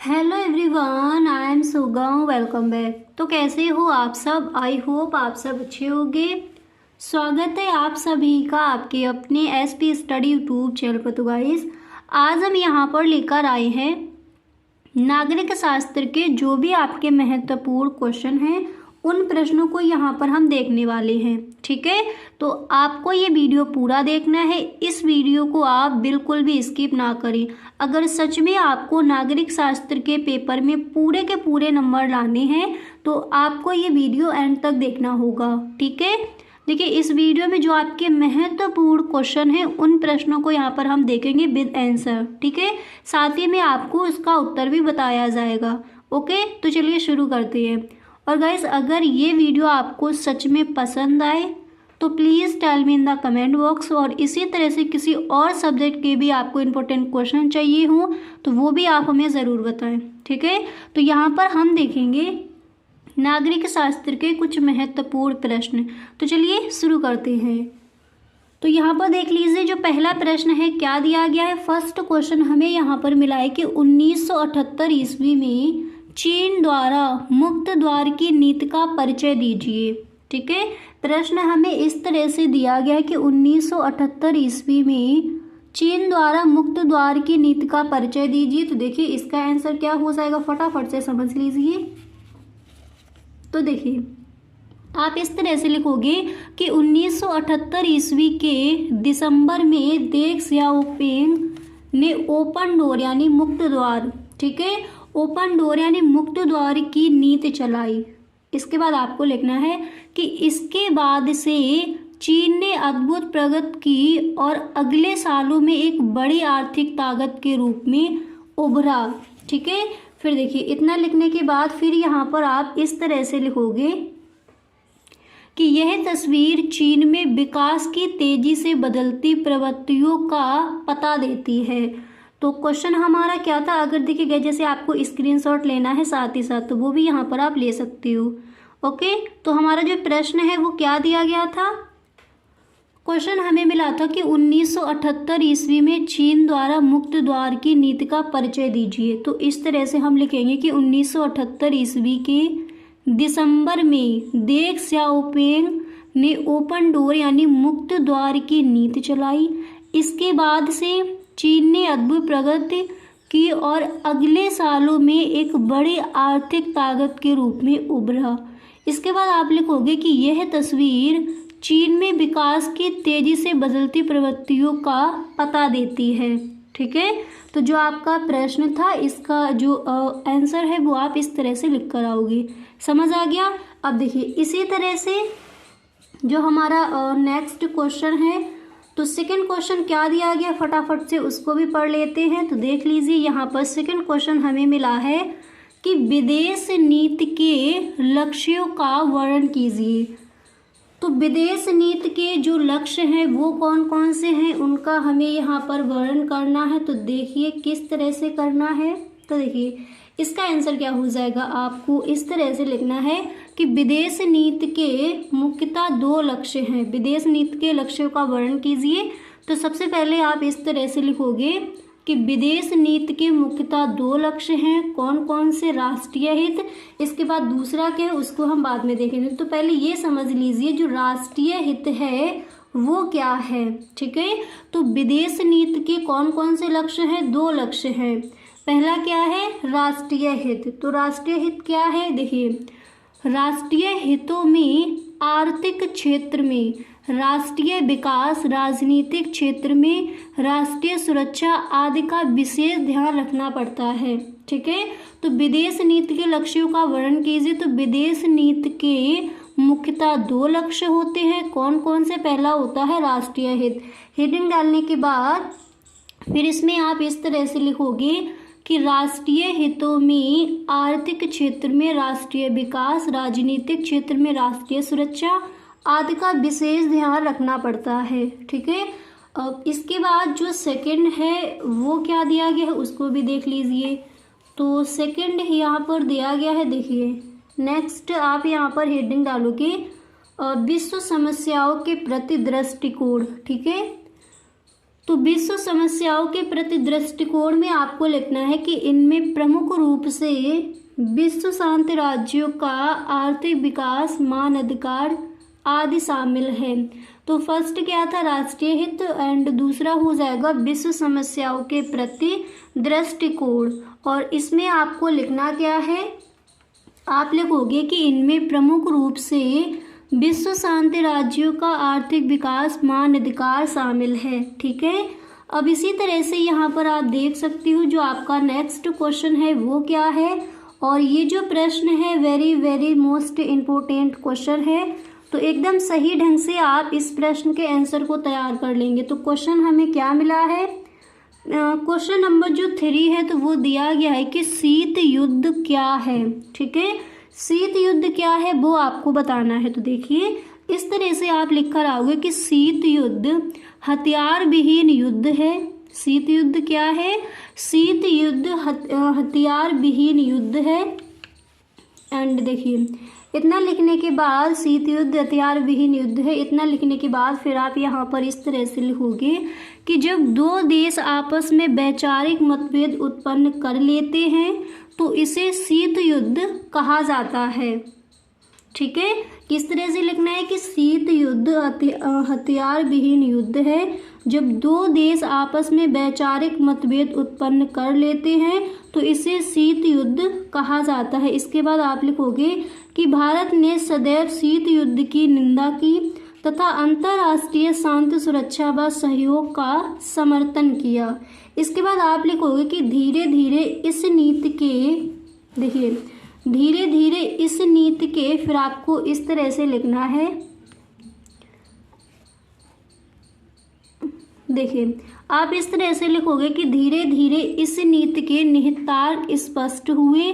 Hello everyone, I am सुगम। Welcome back. तो कैसे हो आप सब? आई होप आप सब अच्छे होंगे। स्वागत है आप सभी का आपके अपने एसपी स्टडी यूट्यूब चैनल पर। तो गाइस, आज हम यहाँ पर लेकर आए हैं नागरिक शास्त्र के जो भी आपके महत्वपूर्ण क्वेश्चन हैं उन प्रश्नों को यहाँ पर हम देखने वाले हैं। ठीक है, तो आपको ये वीडियो पूरा देखना है। इस वीडियो को आप बिल्कुल भी स्किप ना करें। अगर सच में आपको नागरिक शास्त्र के पेपर में पूरे के पूरे नंबर लाने हैं तो आपको ये वीडियो एंड तक देखना होगा। ठीक है, देखिए इस वीडियो में जो आपके महत्वपूर्ण क्वेश्चन हैं उन प्रश्नों को यहाँ पर हम देखेंगे विद आंसर। ठीक है, साथ ही में आपको उसका उत्तर भी बताया जाएगा। ओके, तो चलिए शुरू करते हैं। और गाइस, अगर ये वीडियो आपको सच में पसंद आए तो please tell me in the comment box. और इसी तरह से किसी और सब्जेक्ट के भी आपको इम्पोर्टेंट क्वेश्चन चाहिए हो तो वो भी आप हमें ज़रूर बताएं। ठीक है, तो यहाँ पर हम देखेंगे नागरिक शास्त्र के कुछ महत्वपूर्ण प्रश्न। तो चलिए शुरू करते हैं। तो यहाँ पर देख लीजिए, जो पहला प्रश्न है क्या दिया गया है। फर्स्ट क्वेश्चन हमें यहाँ पर मिला है कि 1978 ईस्वी में चीन द्वारा मुक्त द्वार की नीति का परिचय दीजिए। ठीक है, प्रश्न हमें इस तरह से दिया गया है कि 1978 ईस्वी में चीन द्वारा मुक्त द्वार की नीति का परिचय दीजिए। तो देखिए इसका आंसर क्या हो जाएगा, फटाफट से समझ लीजिए। तो देखिए आप इस तरह से लिखोगे कि 1978 ईस्वी के दिसंबर में देंग सियाओपिंग ने ओपन डोर यानी मुक्त द्वार, ठीक है, ओपन डोर यानी मुक्त द्वार की नीति चलाई। इसके बाद आपको लिखना है कि इसके बाद से चीन ने अद्भुत प्रगति की और अगले सालों में एक बड़ी आर्थिक ताकत के रूप में उभरा। ठीक है, फिर देखिए इतना लिखने के बाद फिर यहाँ पर आप इस तरह से लिखोगे कि यह तस्वीर चीन में विकास की तेजी से बदलती प्रवृत्तियों का पता देती है। तो क्वेश्चन हमारा क्या था, अगर देखिए गए जैसे आपको स्क्रीनशॉट लेना है साथ ही साथ तो वो भी यहाँ पर आप ले सकते हो। ओके, तो हमारा जो प्रश्न है वो क्या दिया गया था। क्वेश्चन हमें मिला था कि 1978 ईस्वी में चीन द्वारा मुक्त द्वार की नीति का परिचय दीजिए। तो इस तरह से हम लिखेंगे कि 1978 ईस्वी के दिसंबर में देंग सियाओपिंग ने ओपन डोर यानी मुक्त द्वार की नीति चलाई। इसके बाद से चीन ने अद्भुत प्रगति की और अगले सालों में एक बड़े आर्थिक ताकत के रूप में उभरा। इसके बाद आप लिखोगे कि यह तस्वीर चीन में विकास की तेजी से बदलती प्रवृत्तियों का पता देती है। ठीक है, तो जो आपका प्रश्न था इसका जो आंसर है वो आप इस तरह से लिख कर आओगे। समझ आ गया। अब देखिए इसी तरह से जो हमारा नेक्स्ट क्वेश्चन है, तो सेकंड क्वेश्चन क्या दिया गया फटाफट से उसको भी पढ़ लेते हैं। तो देख लीजिए यहाँ पर सेकंड क्वेश्चन हमें मिला है कि विदेश नीति के लक्ष्यों का वर्णन कीजिए। तो विदेश नीति के जो लक्ष्य हैं वो कौन कौन से हैं उनका हमें यहाँ पर वर्णन करना है। तो देखिए किस तरह से करना है। तो देखिए इसका आंसर क्या हो जाएगा, आपको इस तरह से लिखना है कि विदेश नीति के मुख्यतः दो लक्ष्य हैं। विदेश नीति के लक्ष्यों का वर्णन कीजिए। तो सबसे पहले आप इस तरह से लिखोगे कि विदेश नीति के मुख्यतः दो लक्ष्य हैं। कौन कौन से, राष्ट्रीय हित। इसके बाद दूसरा क्या है उसको हम बाद में देखेंगे। तो पहले ये समझ लीजिए जो राष्ट्रीय हित है वो क्या है। ठीक है, तो विदेश नीति के कौन कौन से लक्ष्य हैं, दो लक्ष्य हैं। पहला क्या है, राष्ट्रीय हित। तो राष्ट्रीय हित क्या है, देखिए राष्ट्रीय हितों में आर्थिक क्षेत्र में राष्ट्रीय विकास, राजनीतिक क्षेत्र में राष्ट्रीय सुरक्षा आदि का विशेष ध्यान रखना पड़ता है। ठीक है, तो विदेश नीति के लक्ष्यों का वर्णन कीजिए। तो विदेश नीति के मुख्यतः दो लक्ष्य होते हैं। कौन कौन से, पहला होता है राष्ट्रीय हित। हेडिंग डालने के बाद फिर इसमें आप इस तरह से लिखोगे कि राष्ट्रीय हितों में आर्थिक क्षेत्र में राष्ट्रीय विकास, राजनीतिक क्षेत्र में राष्ट्रीय सुरक्षा आदि का विशेष ध्यान रखना पड़ता है। ठीक है, अब इसके बाद जो सेकंड है वो क्या दिया गया है उसको भी देख लीजिए। तो सेकंड यहाँ पर दिया गया है, देखिए नेक्स्ट आप यहाँ पर हेडिंग डालोगे विश्व समस्याओं के प्रति दृष्टिकोण। ठीक है, तो विश्व समस्याओं के प्रति दृष्टिकोण में आपको लिखना है कि इनमें प्रमुख रूप से विश्व शांति राज्यों का आर्थिक विकास, मानवाधिकार आदि शामिल है। तो फर्स्ट क्या था, राष्ट्रीय हित, एंड दूसरा हो जाएगा विश्व समस्याओं के प्रति दृष्टिकोण। और इसमें आपको लिखना क्या है, आप लिखोगे कि इनमें प्रमुख रूप से विश्व शांति राज्यों का आर्थिक विकास, मानवाधिकार शामिल है। ठीक है। अब इसी तरह से यहाँ पर आप देख सकती हो जो आपका नेक्स्ट क्वेश्चन है वो क्या है, और ये जो प्रश्न है very very most important question है। तो एकदम सही ढंग से आप इस प्रश्न के आंसर को तैयार कर लेंगे। तो क्वेश्चन हमें क्या मिला है, क्वेश्चन नंबर जो 3 है तो वो दिया गया है कि शीत युद्ध क्या है। ठीक है, शीत युद्ध क्या है वो आपको बताना है। तो देखिए इस तरह से आप लिख कर आओगे कि शीत युद्ध हथियार विहीन युद्ध है। शीत युद्ध क्या है, शीत युद्ध हथियार विहीन युद्ध है। एंड देखिए इतना लिखने के बाद, शीत युद्ध हथियार विहीन युद्ध है, इतना लिखने के बाद फिर आप यहाँ पर इस तरह से लिखोगे कि जब दो देश आपस में वैचारिक मतभेद उत्पन्न कर लेते हैं तो इसे शीत युद्ध कहा जाता है। ठीक है, किस तरह से लिखना है कि शीत युद्ध हथियार विहीन युद्ध है जब दो देश आपस में वैचारिक मतभेद उत्पन्न कर लेते हैं तो इसे शीत युद्ध कहा जाता है। इसके बाद आप लिखोगे कि भारत ने सदैव शीत युद्ध की निंदा की तथा अंतर्राष्ट्रीय शांति, सुरक्षा व सहयोग का समर्थन किया। इसके बाद आप लिखोगे कि धीरे धीरे इस नीति के, देखिए धीरे धीरे इस नीति के, फिर आपको इस तरह से लिखना है, देखिए आप इस तरह से लिखोगे कि धीरे धीरे इस नीति के निहितार्थ स्पष्ट हुए।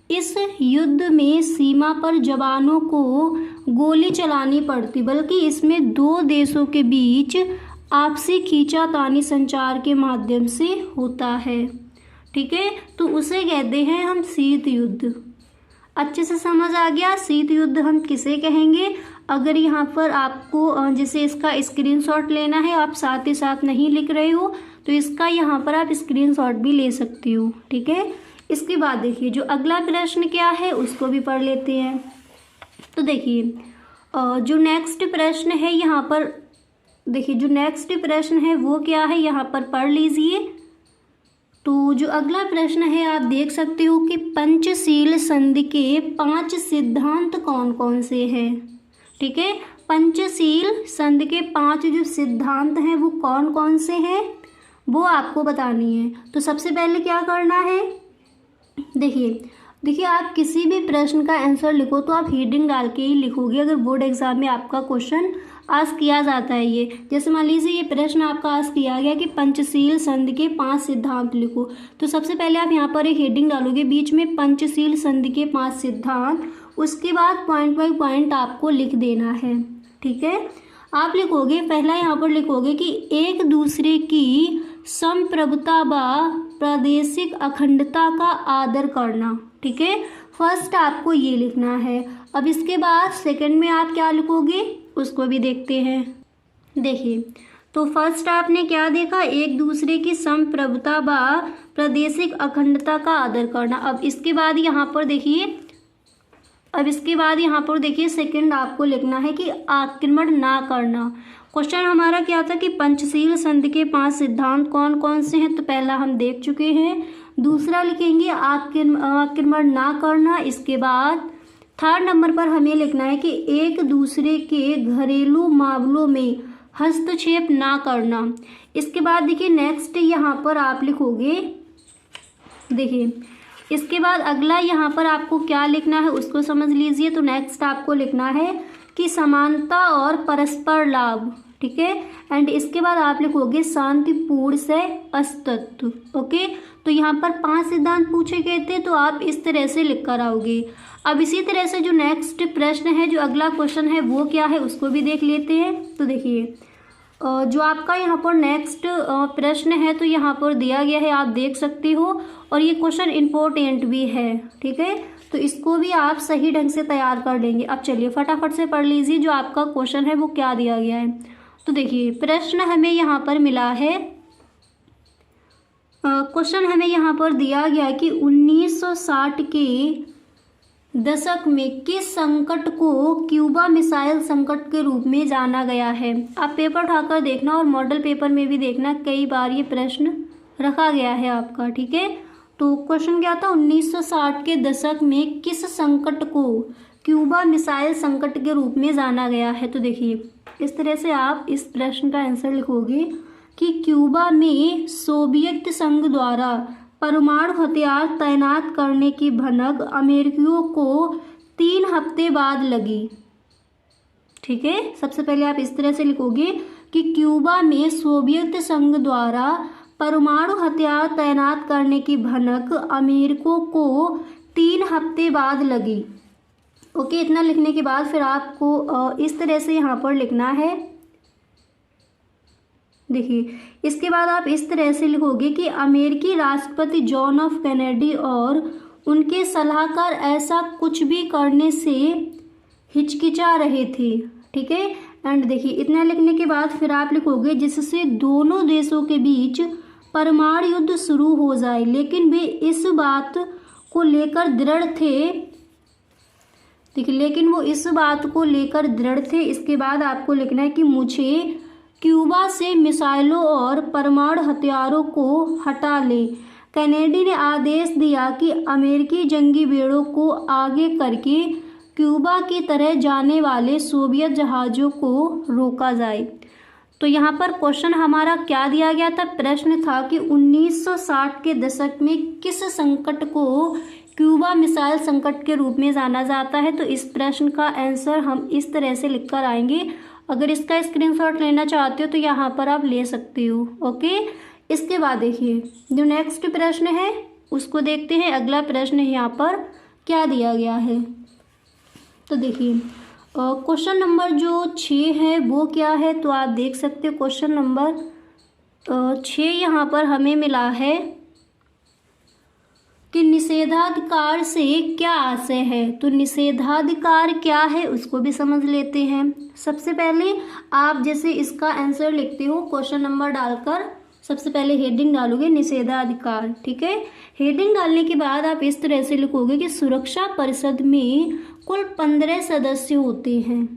इस युद्ध में सीमा पर जवानों को गोली चलानी पड़ती, बल्कि इसमें दो देशों के बीच आपसी खींचातानी संचार के माध्यम से होता है। ठीक है, तो उसे कहते हैं हम शीत युद्ध। अच्छे से समझ आ गया शीत युद्ध हम किसे कहेंगे। अगर यहाँ पर आपको जैसे इसका स्क्रीनशॉट लेना है, आप साथ ही साथ नहीं लिख रहे हो तो इसका यहाँ पर आप स्क्रीनशॉट भी ले सकती हो। ठीक है, इसके बाद देखिए जो अगला प्रश्न क्या है उसको भी पढ़ लेते हैं। तो देखिए जो नेक्स्ट प्रश्न है यहाँ पर, देखिए जो नेक्स्ट प्रश्न है वो क्या है यहाँ पर पढ़ लीजिए। तो जो अगला प्रश्न है आप देख सकते हो कि पंचशील संधि के 5 सिद्धांत कौन कौन से हैं। ठीक है, पंचशील संधि के 5 जो सिद्धांत हैं वो कौन कौन से हैं वो आपको बतानी है। तो सबसे पहले क्या करना है, देखिए आप किसी भी प्रश्न का आंसर लिखो तो आप हेडिंग डाल के ही लिखोगे। अगर बोर्ड एग्जाम में आपका क्वेश्चन आस्क किया जाता है, ये जैसे मान लीजिए ये प्रश्न आपका आस्क किया गया कि पंचशील संधि के 5 सिद्धांत लिखो, तो सबसे पहले आप यहाँ पर एक हेडिंग डालोगे, बीच में पंचशील संधि के 5 सिद्धांत, उसके बाद पॉइंट बाय पॉइंट आपको लिख देना है। ठीक है, आप लिखोगे, पहला यहाँ पर लिखोगे कि एक दूसरे की संप्रभुता व प्रादेशिक अखंडता का आदर करना। ठीक है, फर्स्ट आपको ये लिखना है। अब इसके बाद सेकंड में आप क्या लिखोगे उसको भी देखते हैं। देखिए तो फर्स्ट आपने क्या देखा, एक दूसरे की संप्रभुता व प्रादेशिक अखंडता का आदर करना। अब इसके बाद यहाँ पर देखिए सेकंड आपको लिखना है कि आक्रमण ना करना। क्वेश्चन हमारा क्या था कि पंचशील संधि के 5 सिद्धांत कौन कौन से हैं, तो पहला हम देख चुके हैं। दूसरा लिखेंगे आक्रमण ना करना। इसके बाद थर्ड नंबर पर हमें लिखना है कि एक दूसरे के घरेलू मामलों में हस्तक्षेप ना करना। इसके बाद देखिए नेक्स्ट यहाँ पर आप लिखोगे, देखिए इसके बाद अगला यहाँ पर आपको क्या लिखना है उसको समझ लीजिए। तो नेक्स्ट आपको लिखना है कि समानता और परस्पर लाभ। ठीक है, एंड इसके बाद आप लिखोगे शांतिपूर्ण से अस्तित्व। ओके, तो यहाँ पर 5 सिद्धांत पूछे गए थे तो आप इस तरह से लिख कर आओगे। अब इसी तरह से जो नेक्स्ट प्रश्न है, जो अगला क्वेश्चन है वो क्या है उसको भी देख लेते हैं। तो देखिए जो आपका यहाँ पर नेक्स्ट प्रश्न है तो यहाँ पर दिया गया है, आप देख सकते हो, और ये क्वेश्चन इम्पोर्टेंट भी है। ठीक है, तो इसको भी आप सही ढंग से तैयार कर लेंगे। अब चलिए फटाफट से पढ़ लीजिए जो आपका क्वेश्चन है वो क्या दिया गया है। तो देखिए प्रश्न हमें यहाँ पर मिला है, क्वेश्चन हमें यहाँ पर दिया गया कि 1960 के दशक में किस संकट को क्यूबा मिसाइल संकट के रूप में जाना गया है। आप पेपर उठाकर देखना और मॉडल पेपर में भी देखना, कई बार ये प्रश्न रखा गया है आपका, ठीक है। तो क्वेश्चन क्या था, 1960 के दशक में किस संकट को क्यूबा मिसाइल संकट के रूप में जाना गया है। तो देखिए इस तरह से आप इस प्रश्न का आंसर लिखोगे कि क्यूबा में सोवियत संघ द्वारा परमाणु हथियार तैनात करने की भनक अमेरिकियों को 3 हफ्ते बाद लगी, ठीक है। सबसे पहले आप इस तरह से लिखोगे कि क्यूबा में सोवियत संघ द्वारा परमाणु हथियार तैनात करने की भनक अमेरिकियों को 3 हफ्ते बाद लगी। ओके, इतना लिखने के बाद फिर आपको इस तरह से यहाँ पर लिखना है। देखिए इसके बाद आप इस तरह से लिखोगे कि अमेरिकी राष्ट्रपति जॉन एफ कैनेडी और उनके सलाहकार ऐसा कुछ भी करने से हिचकिचा रहे थे, ठीक है। एंड देखिए इतना लिखने के बाद फिर आप लिखोगे जिससे दोनों देशों के बीच परमाणु युद्ध शुरू हो जाए, लेकिन वे इस बात को लेकर दृढ़ थे, देखिए लेकिन वो इस बात को लेकर दृढ़ थे। इसके बाद आपको लिखना है कि मुझे क्यूबा से मिसाइलों और परमाणु हथियारों को हटा ले। कैनेडी ने आदेश दिया कि अमेरिकी जंगी बेड़ों को आगे करके क्यूबा की तरह जाने वाले सोवियत जहाज़ों को रोका जाए। तो यहाँ पर क्वेश्चन हमारा क्या दिया गया था, प्रश्न था कि 1960 के दशक में किस संकट को क्यूबा मिसाइल संकट के रूप में जाना जाता है। तो इस प्रश्न का आंसर हम इस तरह से लिख कर आएंगे। अगर इसका स्क्रीनशॉट लेना चाहते हो तो यहाँ पर आप ले सकते हो। ओके, इसके बाद देखिए जो नेक्स्ट प्रश्न है उसको देखते हैं। अगला प्रश्न यहाँ पर क्या दिया गया है। तो देखिए क्वेश्चन नंबर जो 6 है वो क्या है, तो आप देख सकते हो क्वेश्चन नंबर 6 यहाँ पर हमें मिला है कि निषेधाधिकार से क्या आशय है। तो निषेधाधिकार क्या है उसको भी समझ लेते हैं। सबसे पहले आप जैसे इसका आंसर लिखते हो क्वेश्चन नंबर डालकर सबसे पहले हेडिंग डालोगे निषेधाधिकार, ठीक है। हेडिंग डालने के बाद आप इस तरह से लिखोगे कि सुरक्षा परिषद में कुल 15 सदस्य होते हैं,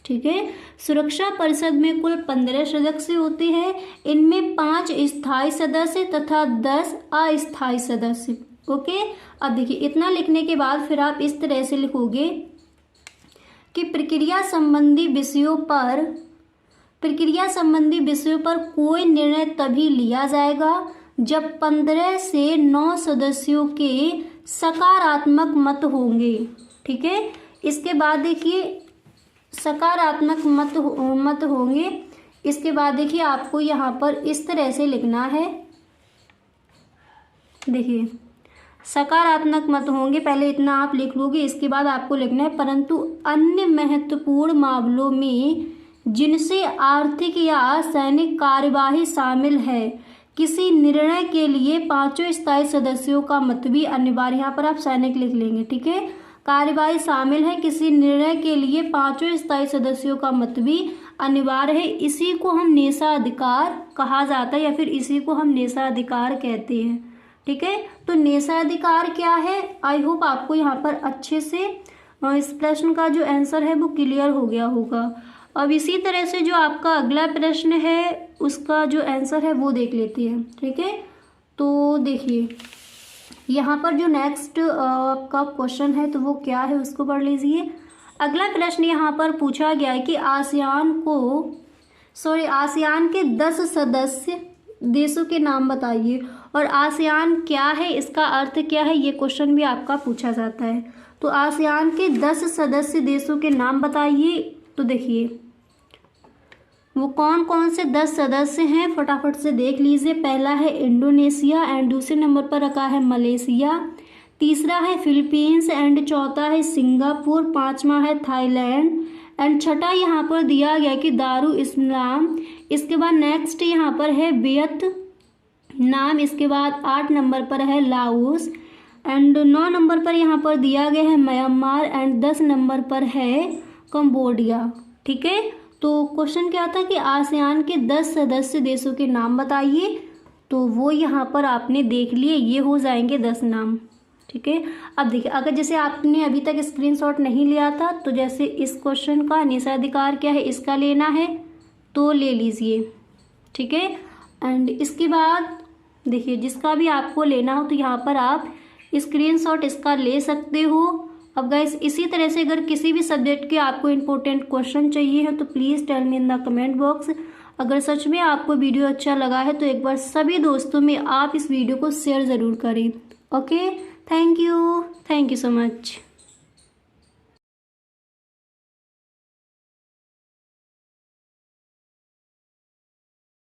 ठीक है। सुरक्षा परिषद में कुल 15 सदस्य होते हैं। इनमें 5 स्थायी सदस्य तथा 10 अस्थायी सदस्य। ओके, अब देखिए इतना लिखने के बाद फिर आप इस तरह से लिखोगे कि प्रक्रिया संबंधी विषयों पर कोई निर्णय तभी लिया जाएगा जब 15 से 9 सदस्यों के सकारात्मक मत होंगे, ठीक है। इसके बाद देखिए सकारात्मक मत होंगे। इसके बाद देखिए आपको यहाँ पर इस तरह से लिखना है। देखिए सकारात्मक मत होंगे, पहले इतना आप लिख लोगे। इसके बाद आपको लिखना है परंतु अन्य महत्वपूर्ण मामलों में जिनसे आर्थिक या सैनिक कार्यवाही शामिल है किसी निर्णय के लिए 5 स्थायी सदस्यों का मत भी अनिवार्य। यहाँ पर आप सैनिक लिख लेंगे, ठीक है। कार्यवाही शामिल है किसी निर्णय के लिए 5 स्थायी सदस्यों का मत भी अनिवार्य है। इसी को हम नेशाधिकार कहा जाता है या फिर इसी को हम नेशाधिकार कहते हैं, ठीक है। तो नेशाधिकार क्या है, आई होप आपको यहाँ पर अच्छे से इस प्रश्न का जो आंसर है वो क्लियर हो गया होगा। अब इसी तरह से जो आपका अगला प्रश्न है उसका जो आंसर है वो देख लेते हैं, ठीक है। तो देखिए यहाँ पर जो नेक्स्ट आपका क्वेश्चन है तो वो क्या है उसको पढ़ लीजिए। अगला प्रश्न यहाँ पर पूछा गया है कि आसियान के 10 सदस्य देशों के नाम बताइए। और आसियान क्या है, इसका अर्थ क्या है, ये क्वेश्चन भी आपका पूछा जाता है। तो आसियान के 10 सदस्य देशों के नाम बताइए। तो देखिए वो कौन कौन से 10 सदस्य हैं फटाफट से देख लीजिए। पहला है इंडोनेशिया एंड दूसरे नंबर पर रखा है मलेशिया, तीसरा है फिलीपींस एंड चौथा है सिंगापुर, पांचवा है थाईलैंड एंड छठा यहाँ पर दिया गया कि दारू इस्लाम। इसके बाद नेक्स्ट यहाँ पर है वियतनाम। इसके बाद 8 नंबर पर है लाओस एंड 9 नंबर पर यहाँ पर दिया गया है म्यांमार एंड 10 नंबर पर है कंबोडिया, ठीक है। तो क्वेश्चन क्या था कि आसियान के 10 सदस्य देशों के नाम बताइए। तो तो वो यहाँ पर आपने देख लिए, ये हो जाएंगे 10 नाम। ठीक है, अब देखिए अगर जैसे आपने अभी तक स्क्रीनशॉट नहीं लिया था तो जैसे इस क्वेश्चन का निषेधाधिकार क्या है इसका लेना है तो ले लीजिए। ठीक है, एंड इसके बाद देखिए जिसका भी आपको लेना हो तो यहाँ पर आप स्क्रीनशॉट इसका ले सकते हो। अब गाइस इसी तरह से अगर किसी भी सब्जेक्ट के आपको इम्पोर्टेंट क्वेश्चन चाहिए है तो please tell me in the comment box. अगर सच में आपको वीडियो अच्छा लगा है तो एक बार सभी दोस्तों में आप इस वीडियो को शेयर ज़रूर करें। Okay, thank you so much.